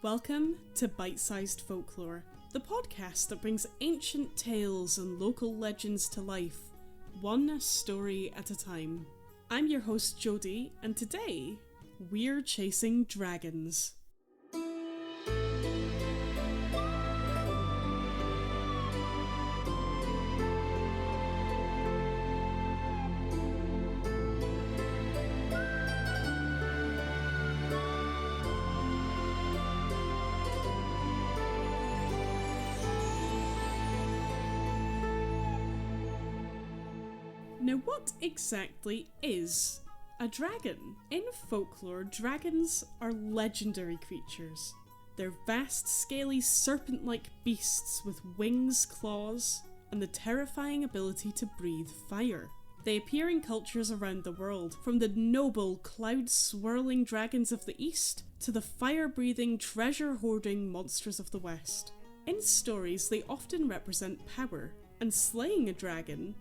Welcome to Bite-Sized Folklore, the podcast that brings ancient tales and local legends to life, one story at a time. I'm your host Jodie, and today, we're chasing dragons. Now, what exactly is a dragon? In folklore, dragons are legendary creatures. They're vast, scaly, serpent-like beasts with wings, claws, and the terrifying ability to breathe fire. They appear in cultures around the world, from the noble, cloud-swirling dragons of the east to the fire-breathing, treasure-hoarding monsters of the west. In stories, they often represent power, and slaying a dragon,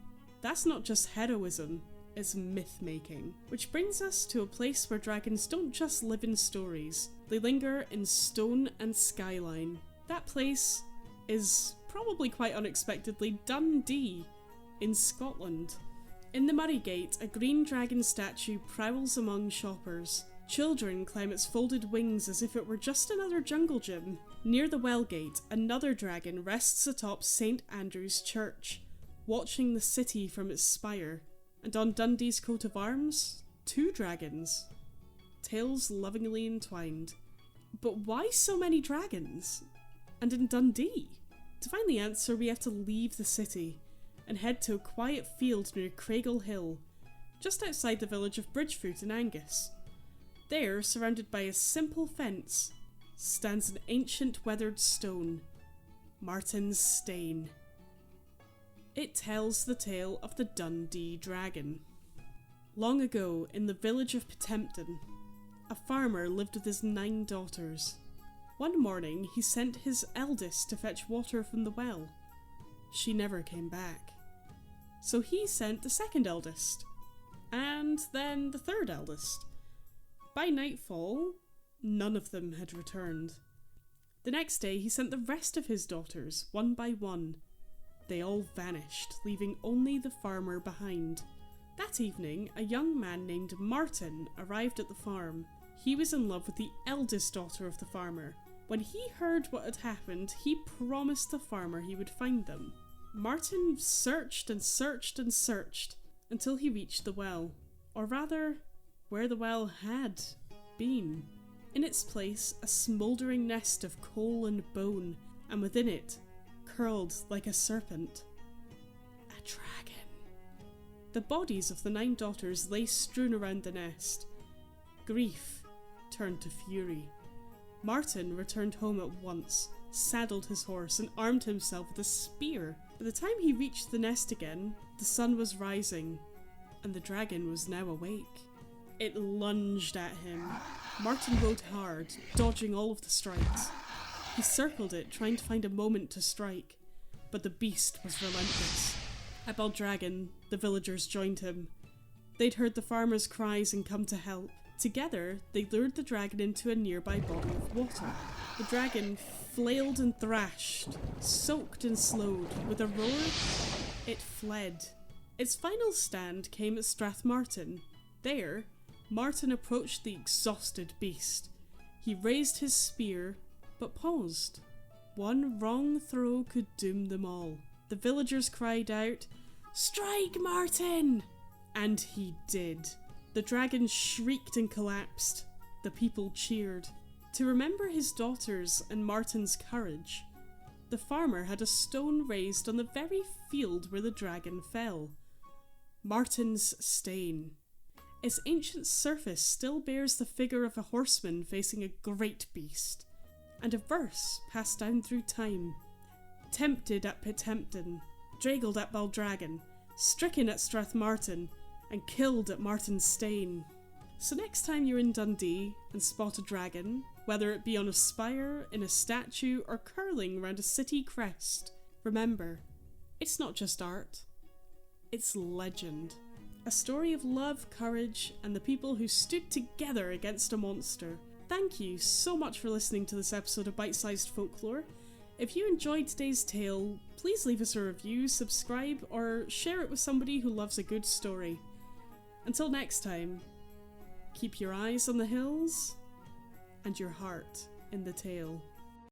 that's not just heroism, it's myth-making. Which brings us to a place where dragons don't just live in stories, they linger in stone and skyline. That place is, probably quite unexpectedly, Dundee, in Scotland. In the Murray Gate, a green dragon statue prowls among shoppers. Children climb its folded wings as if it were just another jungle gym. Near the Well Gate, another dragon rests atop St Andrew's Church, watching the city from its spire, and on Dundee's coat of arms, two dragons, tails lovingly entwined. But why so many dragons? And in Dundee? To find the answer, we have to leave the city and head to a quiet field near Craigle Hill, just outside the village of Bridgefoot in Angus. There, surrounded by a simple fence, stands an ancient weathered stone, Martin's Stane. It tells the tale of the Dundee dragon. Long ago, in the village of Potemkin, a farmer lived with his 9 daughters. One morning, he sent his eldest to fetch water from the well. She never came back. So he sent the second eldest, and then the third eldest. By nightfall, none of them had returned. The next day, he sent the rest of his daughters, one by one. They all vanished, leaving only the farmer behind. That evening, a young man named Martin arrived at the farm. He was in love with the eldest daughter of the farmer. When he heard what had happened, he promised the farmer he would find them. Martin searched and searched and searched until he reached the well. Or rather, where the well had been. In its place, a smouldering nest of coal and bone, and within it, curled like a serpent, a dragon. The bodies of the 9 daughters lay strewn around the nest. Grief turned to fury. Martin returned home at once, saddled his horse, and armed himself with a spear. By the time he reached the nest again, the sun was rising, and the dragon was now awake. It lunged at him. Martin rode hard, dodging all of the strikes. He circled it, trying to find a moment to strike, but the beast was relentless. At Baldragon, the villagers joined him. They'd heard the farmer's cries and come to help. Together, they lured the dragon into a nearby body of water. The dragon flailed and thrashed, soaked and slowed. With a roar, it fled. Its final stand came at Strathmartin. There, Martin approached the exhausted beast. He raised his spear, but paused. One wrong throw could doom them all. The villagers cried out, "Strike, Martin!" And he did. The dragon shrieked and collapsed. The people cheered. To remember his daughters and Martin's courage, the farmer had a stone raised on the very field where the dragon fell. Martin's Stane. Its ancient surface still bears the figure of a horseman facing a great beast, and a verse passed down through time. Tempted at Potemkin, draggled at Baldragon, stricken at Strathmartin, and killed at Martin's Stane. So next time you're in Dundee and spot a dragon, whether it be on a spire, in a statue, or curling around a city crest, remember, it's not just art, it's legend. A story of love, courage, and the people who stood together against a monster. thank you so much for listening to this episode of Bite-Sized Folklore. If you enjoyed today's tale, please leave us a review, subscribe, or share it with somebody who loves a good story. Until next time, keep your eyes on the hills and your heart in the tale.